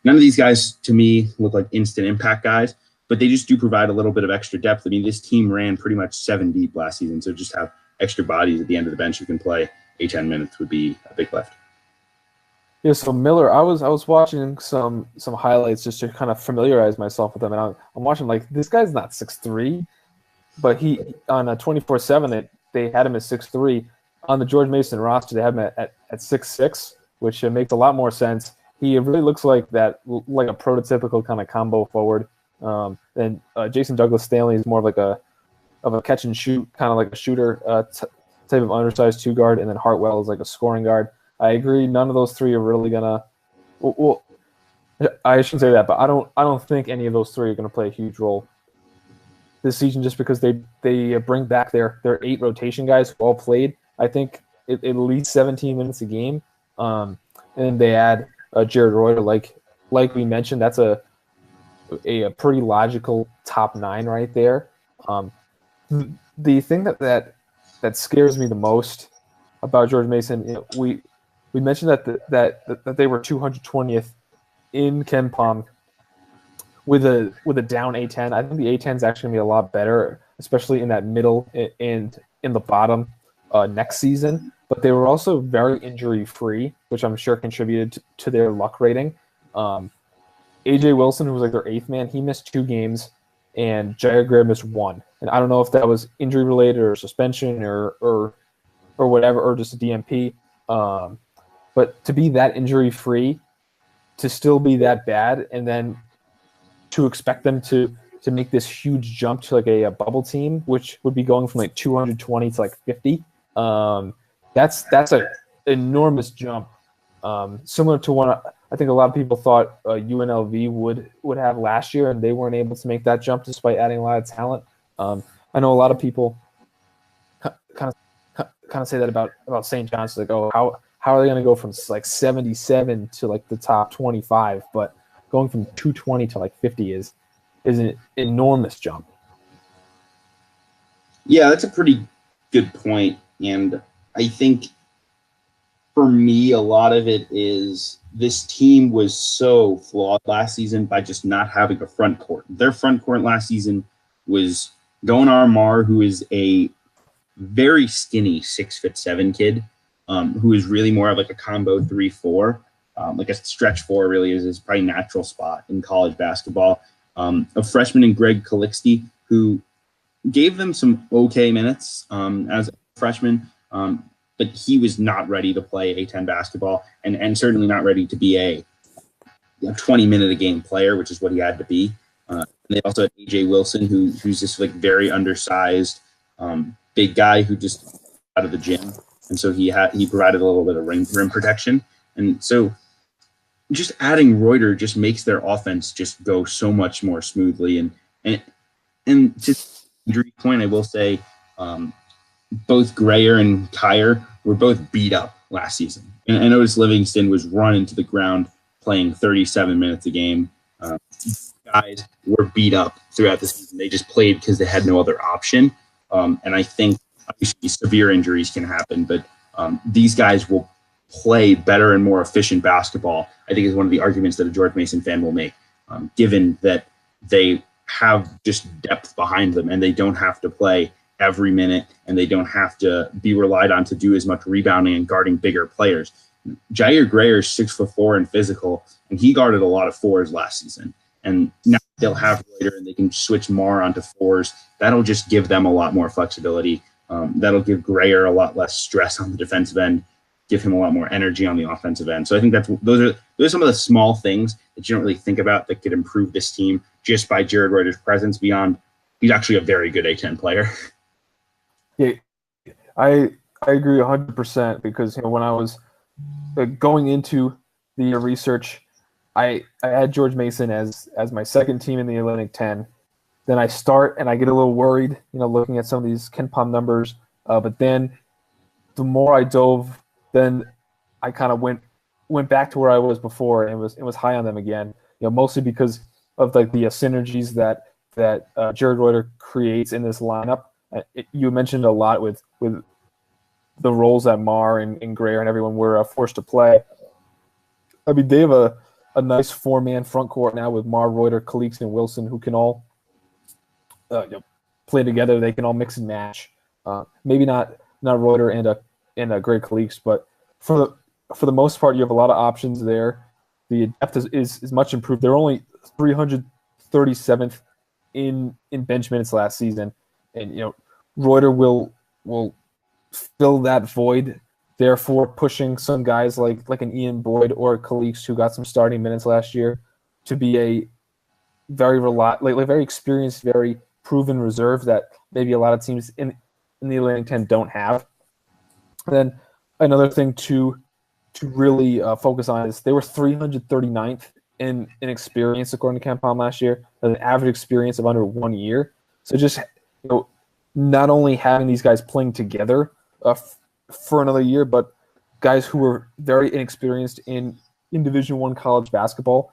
None of these guys to me look like instant impact guys, but they just do provide a little bit of extra depth. I mean, this team ran pretty much 7 deep last season, so just have extra bodies at the end of the bench who can play 8-10 minutes would be a big lift.
Yeah, so Miller, I was watching some highlights just to kind of familiarize myself with him, and I'm watching like this guy's not 6'3", but he on a 24/7 they had him at 6'3". On the George Mason roster, they have him at 6'6", which makes a lot more sense. He really looks like a prototypical kind of combo forward. And Jason Douglas Stanley is more of a catch and shoot, kind of like a shooter type of undersized 2 guard, and then Hartwell is like a scoring guard. I agree. None of those 3 are really gonna. Well, I shouldn't say that, but I don't think any of those 3 are gonna play a huge role this season, just because they bring back their 8 rotation guys who all played, I think, at least 17 minutes a game, and then they add Jared Reuter, like we mentioned. That's a pretty logical top 9 right there. The thing that scares me the most about George Mason, we mentioned that they were 220th in KenPom with a down A10. I think the A10 is actually gonna be a lot better, especially in that middle and in the bottom next season. But they were also very injury free, which I'm sure contributed to their luck rating. AJ Wilson, who was like their 8th man, he missed 2 games, and Jair Greer missed 1. And I don't know if that was injury related or suspension or whatever, or just a DMP. But to be that injury free, to still be that bad, and then to expect them to make this huge jump to like a bubble team, which would be going from like 220 to like 50. That's an enormous jump. Similar to one I think a lot of people thought UNLV would have last year, and they weren't able to make that jump despite adding a lot of talent. I know a lot of people kind of say that about St. John's, like, oh, how are they going to go from like 77 to like the top 25? But going from 220 to like 50 is an enormous jump.
Yeah, that's a pretty good point. And I think for me, a lot of it is this team was so flawed last season by just not having a front court. Their front court last season was Goan Armar, who is a very skinny 6'7" kid, who is really more of like a combo 3-4. Like a stretch 4 really is his probably natural spot in college basketball. A freshman in Greg Calixte, who gave them some okay minutes as a freshman, but he was not ready to play A10 basketball, and certainly not ready to be a 20-minute-a-game player, which is what he had to be. They also had AJ Wilson, who's just like very undersized, big guy who just out of the gym, and so he provided a little bit of rim protection, and so just adding Reuter just makes their offense just go so much more smoothly. And to injury point, I will say both Greer and Kier were both beat up last season. And I noticed Livingston was run into the ground playing 37 minutes a game. Got guys were beat up throughout the season. They just played because they had no other option. And I think obviously severe injuries can happen, but these guys will play better and more efficient basketball, I think is one of the arguments that a George Mason fan will make, given that they have just depth behind them and they don't have to play every minute and they don't have to be relied on to do as much rebounding and guarding bigger players. Jair Grayer is 6'4" and physical, and he guarded a lot of fours last season. And now they'll have Reuter and they can switch more onto fours. That'll just give them a lot more flexibility. That'll give Grayer a lot less stress on the defensive end, give him a lot more energy on the offensive end. So I think those are some of the small things that you don't really think about that could improve this team just by Jared Reuter's presence beyond he's actually a very good A10 player.
Yeah, I agree 100% because when I was going into the research, I had George Mason as my second team in the Atlantic 10. Then I start and I get a little worried, looking at some of these KenPom numbers. But then the more I dove, then I kind of went back to where I was before and was high on them again. Mostly because of the synergies that Jared Reuter creates in this lineup. You mentioned a lot with the roles that Mar and Grayer and everyone were forced to play. I mean, they have a nice four-man front court now with Mar, Reuter, Kaliks, and Wilson, who can all play together. They can all mix and match. Maybe not Reuter and Greg Kaliks, but for the most part, you have a lot of options there. The depth is much improved. They're only 337th in bench minutes last season, and Reuter will fill that void, therefore pushing some guys like an Ian Boyd or Kaliks who got some starting minutes last year to be a very very experienced, very proven reserve that maybe a lot of teams in the Atlantic 10 don't have. And then another thing to really focus on is they were 339th in experience according to KenPom last year, an average experience of under 1 year. So just not only having these guys playing together for another year, but guys who were very inexperienced in Division I college basketball,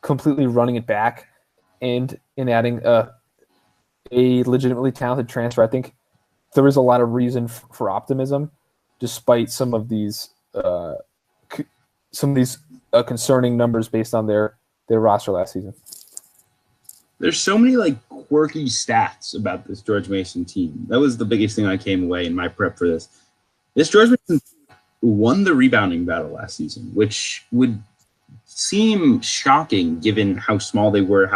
completely running it back and adding a legitimately talented transfer. I think there is a lot of reason for optimism, despite some of these concerning numbers based on their roster last season.
There's so many quirky stats about this George Mason team. That was the biggest thing I came away in my prep for this. This George Mason team won the rebounding battle last season, which would seem shocking given how small they were,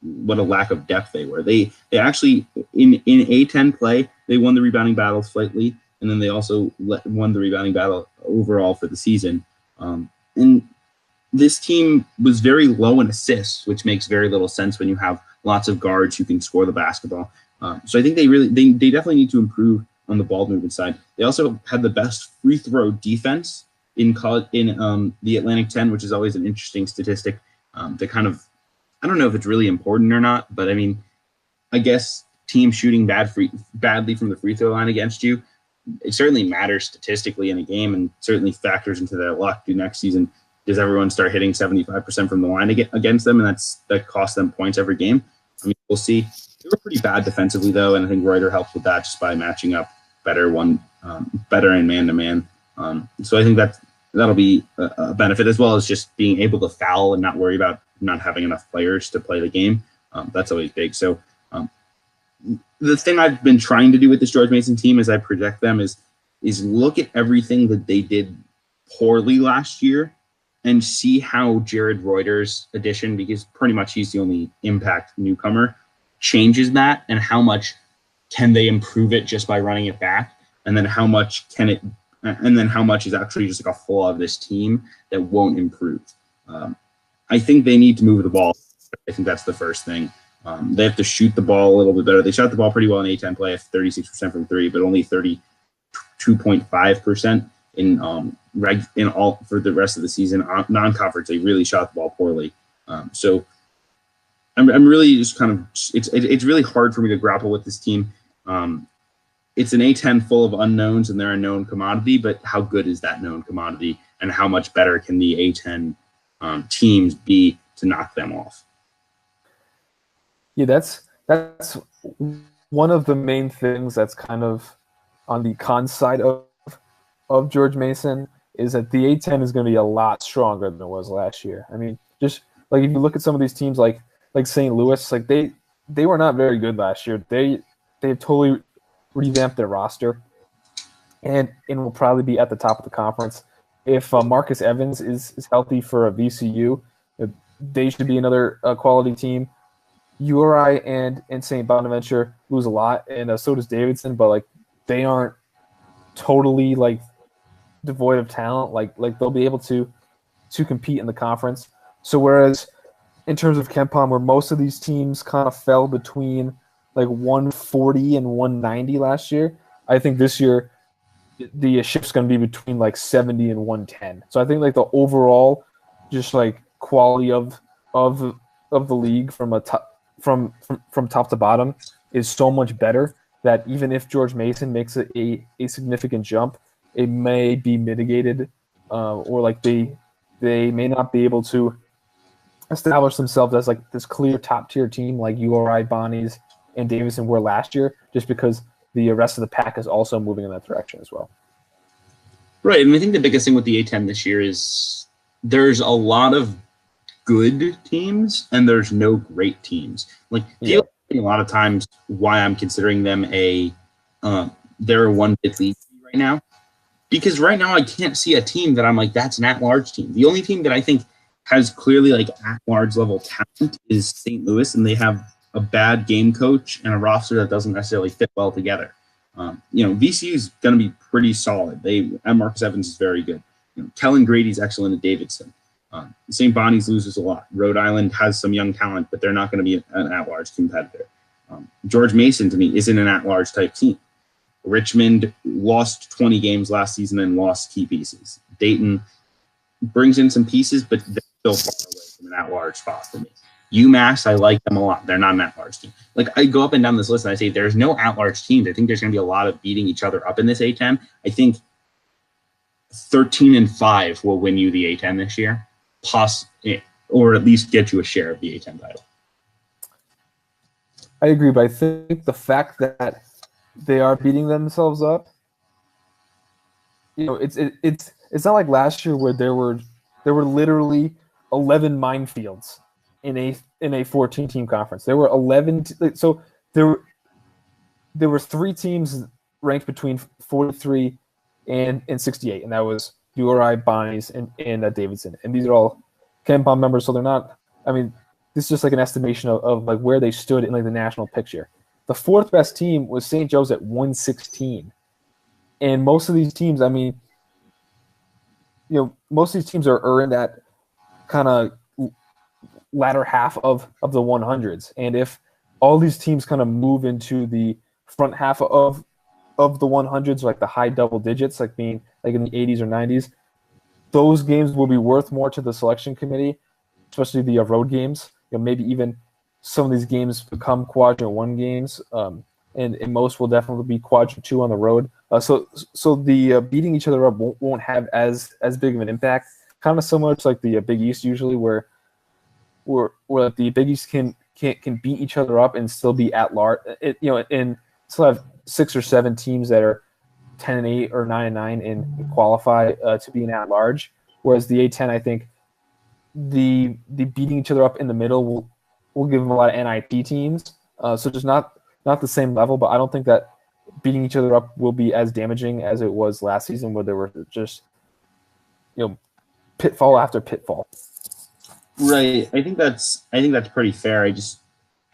what a lack of depth they were. They actually in A10 play, they won the rebounding battle slightly, and then they also won the rebounding battle overall for the season. And this team was very low in assists, which makes very little sense when you have lots of guards who can score the basketball. So I think they definitely need to improve on the ball movement side. They also had the best free throw defense in the Atlantic 10, which is always an interesting statistic. I don't know if it's really important or not, but I mean, I guess team shooting badly from the free throw line against you, it certainly matters statistically in a game and certainly factors into their luck. Next season, does everyone start hitting 75% from the line against them, and that costs them points every game? I mean, we'll see. They were pretty bad defensively, though, and I think Reuter helped with that just by matching up better in man-to-man. So I think that'll be a benefit, as well as just being able to foul and not worry about not having enough players to play the game. That's always big. So the thing I've been trying to do with this George Mason team as I project them is look at everything that they did poorly last year and see how Jared Reuter's addition, because pretty much he's the only impact newcomer, changes that, and how much can they improve it just by running it back, and then how much is actually just a flaw of this team that won't improve. I think they need to move the ball. I think that's the first thing. They have to shoot the ball a little bit better. They shot the ball pretty well in A10 play, 36% from three, but only 32.5% in all for the rest of the season. Non-conference, they really shot the ball poorly. So I'm really just kind of it's really hard for me to grapple with this team. It's an A10 full of unknowns, and they're a known commodity. But how good is that known commodity, and how much better can the A10 teams be to knock them off.
Yeah, that's one of the main things that's kind of on the con side of George Mason is that the A10 is going to be a lot stronger than it was last year. I mean, just like if you look at some of these teams like St. Louis, like they were not very good last year. They totally revamped their roster and will probably be at the top of the conference. If Marcus Evans is healthy for a VCU, they should be another quality team. URI and St. Bonaventure lose a lot, and so does Davidson, but like they aren't totally like devoid of talent. Like they'll be able to compete in the conference. So whereas in terms of KenPom, where most of these teams kind of fell between like 140 and 190 last year, I think this year the shift's going to be between like 70 and 110. So I think like the overall just like quality of the league from a top from top to bottom is so much better that even if George Mason makes a significant jump, it may be mitigated, or like they may not be able to establish themselves as like this clear top tier team like URI, Bonnies, and Davidson were last year, just because the rest of the pack is also moving in that direction as well.
Right, and I think the biggest thing with the A10 this year is there's a lot of good teams and there's no great teams. Like a lot of times why I'm considering them they're a one-bid league right now, because right now I can't see a team that I'm like that's an at-large team. The only team that I think has clearly like at-large level talent is St. Louis, and they have a bad game coach and a roster that doesn't necessarily fit well together. VCU is going to be pretty solid. And Marcus Evans is very good. Kellen Grady's excellent at Davidson. St. Bonnie's loses a lot. Rhode Island has some young talent, but they're not going to be an at-large competitor. George Mason, to me, isn't an at-large type team. Richmond lost 20 games last season and lost key pieces. Dayton brings in some pieces, but they're still far away from an at-large spot for me. UMass, I like them a lot. They're not an at-large team. Like, I go up and down this list and I say there's no at-large teams. I think there's going to be a lot of beating each other up in this A10. I think 13-5 will win you the A10 this year, or at least get you a share of the A10 title.
I agree, but I think the fact that they are beating themselves up, it's not like last year where there were literally 11 minefields in a 14-team conference. There were 11. So there were 3 teams ranked between 43 and 68, and that was URI, Bonnies, and Davidson. And these are all KenPom members, so they're not. I mean, this is just like an estimation of like where they stood in like the national picture. The 4th best team was St. Joe's at 116, and most of these teams, I mean, most of these teams are in that kind of latter half of the 100s. And if all these teams kind of move into the front half of the 100s, like the high double digits, like being like in the 80s or 90s, those games will be worth more to the selection committee, especially the road games. Maybe even some of these games become quadrant 1 games, and most will definitely be quadrant 2 on the road. So the beating each other up won't have as big of an impact. Kind of similar to like the Big East usually, where the Big East can beat each other up and still be at large. And still have 6 or 7 teams that are 10-8 or 9-9 and qualify to be an at large. Whereas the A10, I think the beating each other up in the middle will give them a lot of NIT teams. So just not the same level, but I don't think that beating each other up will be as damaging as it was last season, where there were just pitfall after pitfall.
Right. I think that's pretty fair.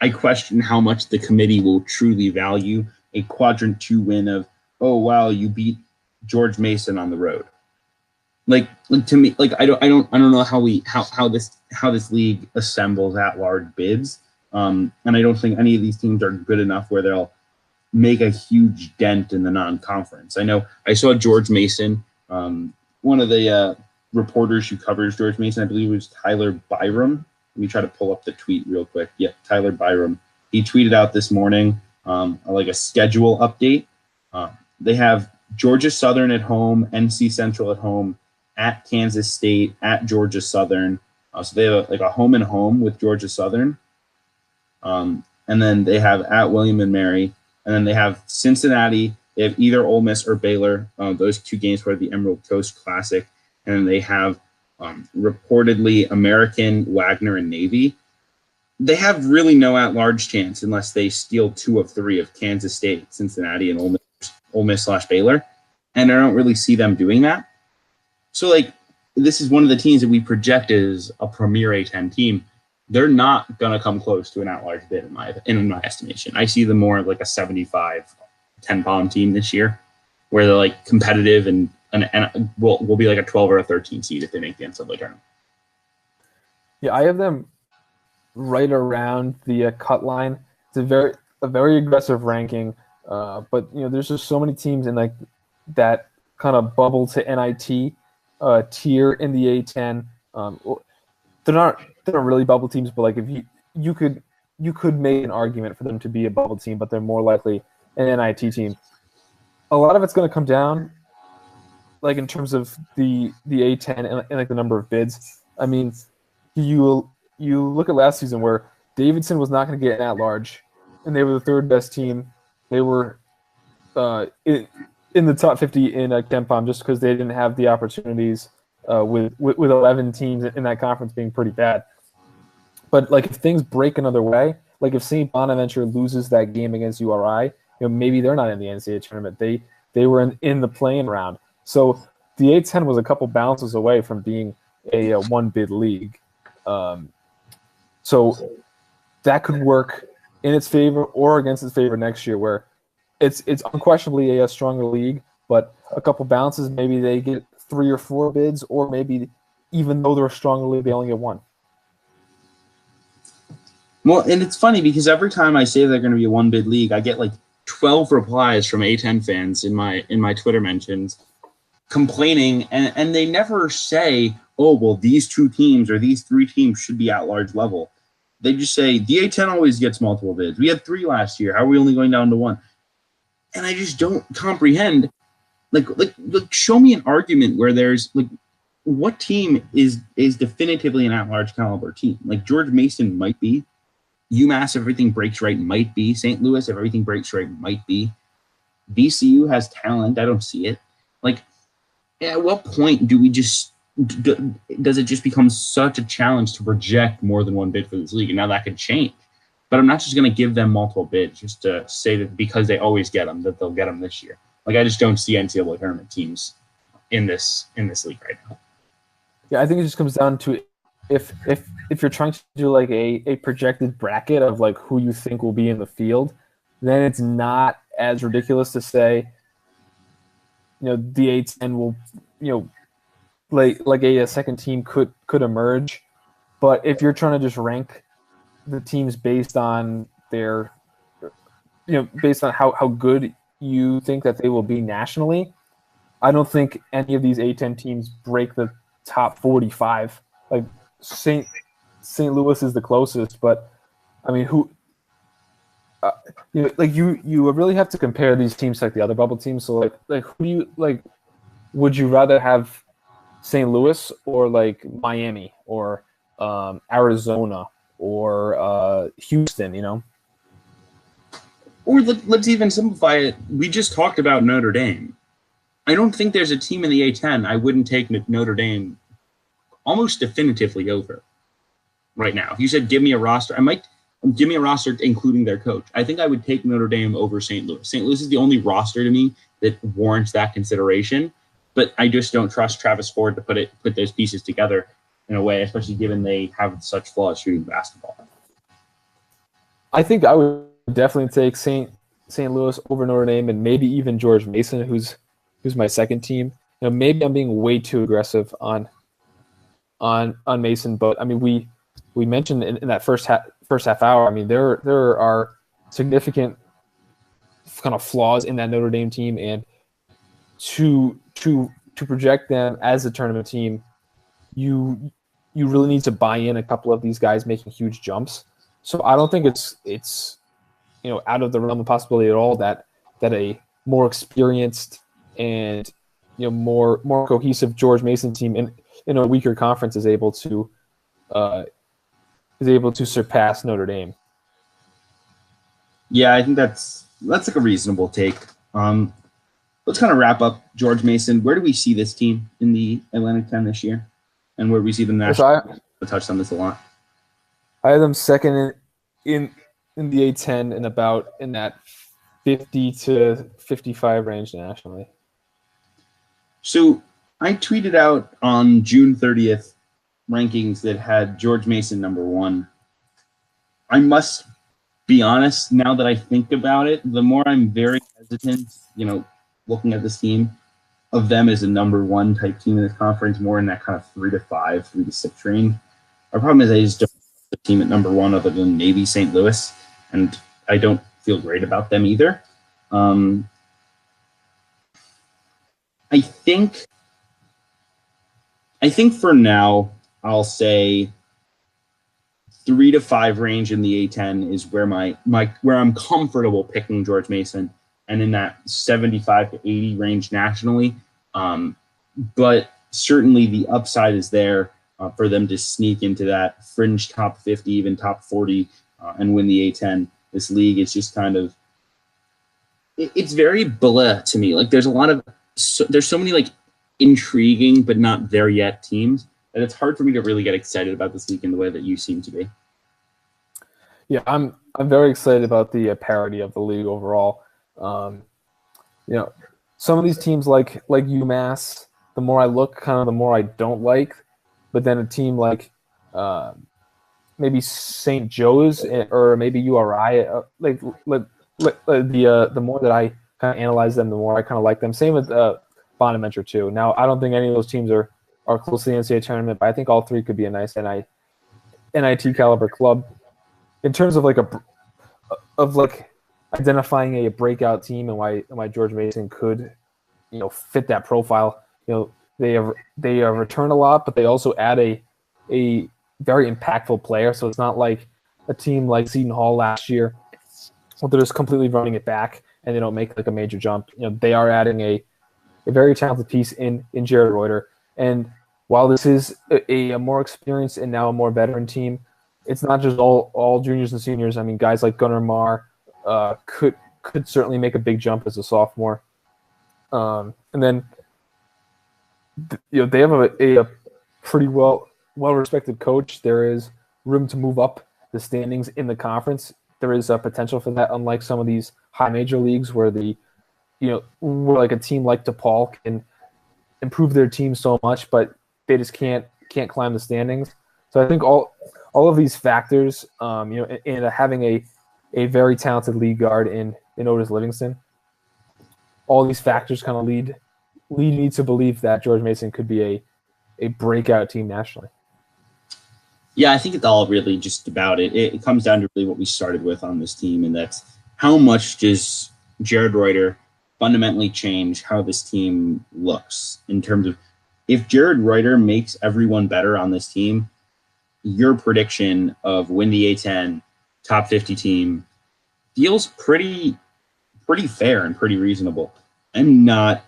I question how much the committee will truly value a quadrant 2 win of, oh wow, you beat George Mason on the road. Like to me, like I don't know how this league assembles at large bids. And I don't think any of these teams are good enough where they'll make a huge dent in the non-conference. I know I saw George Mason, one of the reporters who covers George Mason, I believe it was Tyler Byram. Let me try to pull up the tweet real quick. Yeah, Tyler Byram. He tweeted out this morning like a schedule update. They have Georgia Southern at home, NC Central at home, at Kansas State, at Georgia Southern, So they have like a home and home with Georgia Southern. And then they have at William and Mary. And then they have Cincinnati. They have either Ole Miss or Baylor. Those two games were the Emerald Coast Classic. And then they have reportedly American, Wagner, and Navy. They have really no at-large chance unless they steal 2 of 3 of Kansas State, Cincinnati, and Ole Miss/Baylor. And I don't really see them doing that. So, like, this is one of the teams that we project as a premier A10 team. They're not going to come close to an at-large bid in my estimation. I see them more like a 75 10-bomb team this year, where they're like competitive and will be like a 12 or a 13 seed if they make the NCAA tournament.
Yeah, I have them right around the cut line. It's a very aggressive ranking, but there's just so many teams in like that kind of bubble to NIT tier in the A10. They're not really bubble teams, but like if you could make an argument for them to be a bubble team, but they're more likely an NIT team. A lot of it's going to come down, like in terms of the A10 and like the number of bids. I mean, you look at last season where Davidson was not going to get an at-large, and they were the third best team. They were in the top 50 in KenPom just because they didn't have the opportunities with 11 teams in that conference being pretty bad. But like if things break another way, like if St. Bonaventure loses that game against URI, maybe they're not in the NCAA tournament. They were in the playing round. So the A10 was a couple bounces away from being a one-bid league. So that could work in its favor or against its favor next year, where it's unquestionably a stronger league, but a couple bounces, maybe they get 3 or 4 bids, or maybe even though they're a stronger league, they only get 1.
Well, and it's funny because every time I say they're going to be a one-bid league, I get like 12 replies from A10 fans in my Twitter mentions complaining, and they never say, oh, well, these 2 teams or these 3 teams should be at large level. They just say the A10 always gets multiple bids. We had 3 last year. How are we only going down to 1? And I just don't comprehend. Like show me an argument where there's like, what team is definitively an at-large caliber team? Like George Mason might be. UMass, if everything breaks right, might be. St. Louis, if everything breaks right, might be. VCU has talent. I don't see it. Like, at what point do we just does it just become such a challenge to project more than 1 bid for this league? And now that could change. But I'm not just going to give them multiple bids just to say that because they always get them, that they'll get them this year. Like, I just don't see NCAA tournament teams in this league right now.
Yeah, I think it just comes down to if you're trying to do like a projected bracket of like who you think will be in the field, then it's not as ridiculous to say, the A10 will, like a second team could emerge. But if you're trying to just rank the teams based on their, based on how good you think that they will be nationally, I don't think any of these A10 teams break the top 45. Like St. Louis is the closest, but I mean, who? You really have to compare these teams to like the other bubble teams. So like who do you like? Would you rather have St. Louis or like Miami or Arizona or Houston?
Or let's even simplify it. We just talked about Notre Dame. I don't think there's a team in the A10 I wouldn't take Notre Dame almost definitively over right now. If you said give me a roster, I might give me a roster including their coach. I think I would take Notre Dame over St. Louis. St. Louis is the only roster to me that warrants that consideration, but I just don't trust Travis Ford to put those pieces together in a way, especially given they have such flaws shooting basketball.
I think I would definitely take St. Louis over Notre Dame, and maybe even George Mason, who's my second team. Maybe I'm being way too aggressive on Mason, but I mean we mentioned in that first half hour. I mean there are significant kind of flaws in that Notre Dame team, and to project them as a tournament team, you really need to buy in a couple of these guys making huge jumps. So I don't think it's out of the realm of possibility at all that a more experienced and more cohesive George Mason team in a weaker conference is able to is able to surpass Notre Dame.
Yeah, I think that's like a reasonable take. Let's kind of wrap up George Mason. Where do we see this team in the Atlantic 10 this year, and where do we see them
So
nationally? I touched on this a lot.
I have them second in the A10 and about in that 50 to 55 range nationally.
So I tweeted out on June 30th rankings that had George Mason number 1. I must be honest, now that I think about it, the more I'm very hesitant, looking at this team, of them as a number 1 type team in this conference, more in that kind of 3 to 5, 3 to 6 range. Our problem is I just don't have the team at number 1 other than maybe St. Louis, and I don't feel great about them either. I think for now, I'll say 3 to 5 range in the A10 is where where I'm comfortable picking George Mason, and in that 75 to 80 range nationally. But certainly the upside is there for them to sneak into that fringe top 50, even top 40, and win the A10. This league is just kind of, it's very blah to me. Like there's so many like intriguing but not there yet teams that it's hard for me to really get excited about this league in the way that you seem to be.
Yeah, I'm very excited about the parity of the league overall. Some of these teams like UMass, the more I look, kind of the more I don't like. But then a team like maybe St. Joe's or maybe URI, the more that I kind of analyze them, the more I kind of like them. Same with Bonaventure too. Now I don't think any of those teams are close to the NCAA tournament, but I think all three could be a nice NIT caliber club. In terms of identifying a breakout team and why George Mason could, fit that profile. They return a lot, but they also add a very impactful player. So it's not like a team like Seton Hall last year, where they're just completely running it back and they don't make like a major jump. They are adding a very talented piece in Jared Reuter. And while this is a more experienced and now a more veteran team, it's not just all juniors and seniors. I mean, guys like Gunnar Marr could certainly make a big jump as a sophomore. And then they have a pretty well respected coach. There is room to move up the standings in the conference. There is a potential for that, unlike some of these high major leagues where where like a team like DePaul can improve their team so much, but they just can't climb the standings. So I think all of these factors, and having a very talented lead guard in Otis Livingston, all these factors kind of lead me to believe that George Mason could be a breakout team nationally.
Yeah, I think it's all really just about it. It comes down to really what we started with on this team, and that's how much does Jared Reuter fundamentally change how this team looks in terms of if Jared Reuter makes everyone better on this team, your prediction of win the A10, top 50 team feels pretty fair and pretty reasonable. I'm not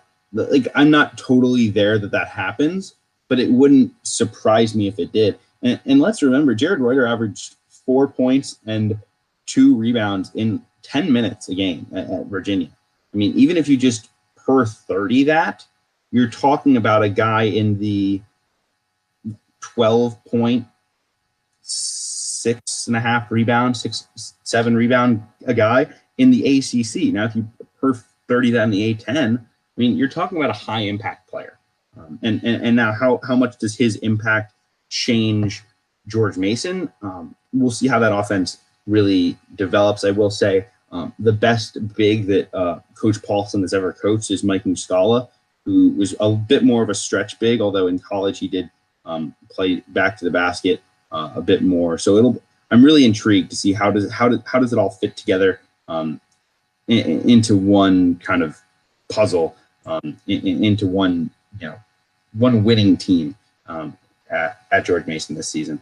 totally there that happens, but it wouldn't surprise me if it did. And let's remember, Jared Reuter averaged 4 points and 2 rebounds in 10 minutes a game at Virginia. I mean, even if you just per 30 that, you're talking about a guy in the 12 point, 6.5 rebound, 6-7 rebound a guy in the ACC. Now, if you per 30 that in the A10, I mean, you're talking about a high impact player. And now how much does his impact change George Mason? We'll see how that offense really develops. I will say the best big that Coach Paulson has ever coached is Mike Muscala, who was a bit more of a stretch big, although in college he did play back to the basket a bit more. So I'm really intrigued to see how does it all fit together into one kind of puzzle, into one winning team at George Mason this season.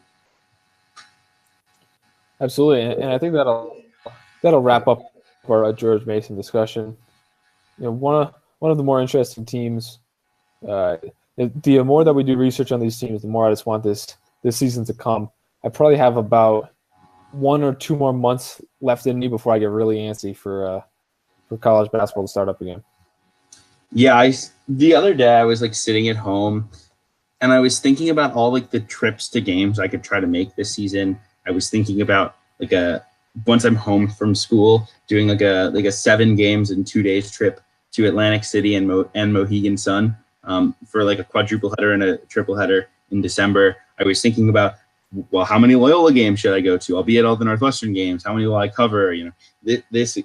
Absolutely, and I think that'll wrap up our George Mason discussion. One of the more interesting teams. The more that we do research on these teams, the more I just want this this season to come. I probably have about 1 or 2 more months left in me before I get really antsy for college basketball to start up again.
Yeah, the other day I was like sitting at home and I was thinking about all like the trips to games I could try to make this season. I was thinking about like once I'm home from school, doing like a 7 games in 2 days trip to Atlantic City and Mohegan Sun for like a quadruple header and a triple header in December. I was thinking about, well, how many Loyola games should I go to? I'll be at all the Northwestern games. How many will I cover? You know, this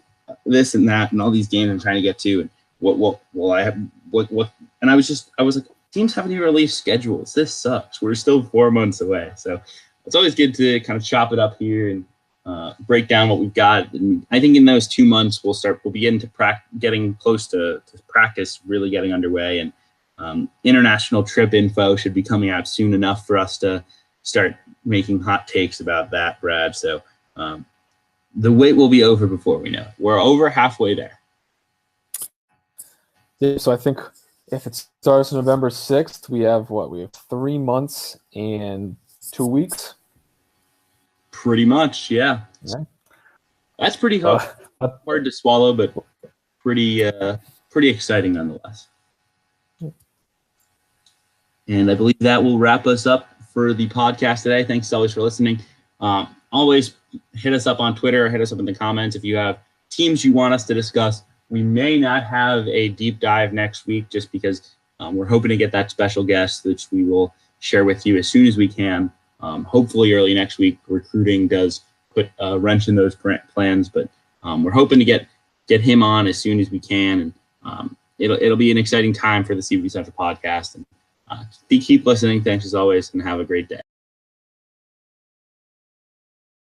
and that, and all these games I'm trying to get to. And what will I have? What? And I was like, teams haven't even released schedules. This sucks. We're still 4 months away. So it's always good to kind of chop it up here and break down what we've got. And I think in those 2 months we'll begin to getting close to practice really getting underway, and international trip info should be coming out soon enough for us to start making hot takes about that, Brad. So the wait will be over before we know it. We're over halfway there.
Yeah, so I think if it starts November 6th, we have 3 months and 2 weeks.
Pretty much, yeah. That's pretty hard to swallow, but pretty exciting nonetheless. And I believe that will wrap us up for the podcast today. Thanks always for listening. Always hit us up on Twitter, hit us up in the comments if you have teams you want us to discuss. We may not have a deep dive next week just because we're hoping to get that special guest, which we will share with you as soon as we can. Hopefully early next week. Recruiting does put a wrench in those plans, but we're hoping to get him on as soon as we can. And it'll be an exciting time for the CBB Central podcast. And keep listening. Thanks as always, and have a great day.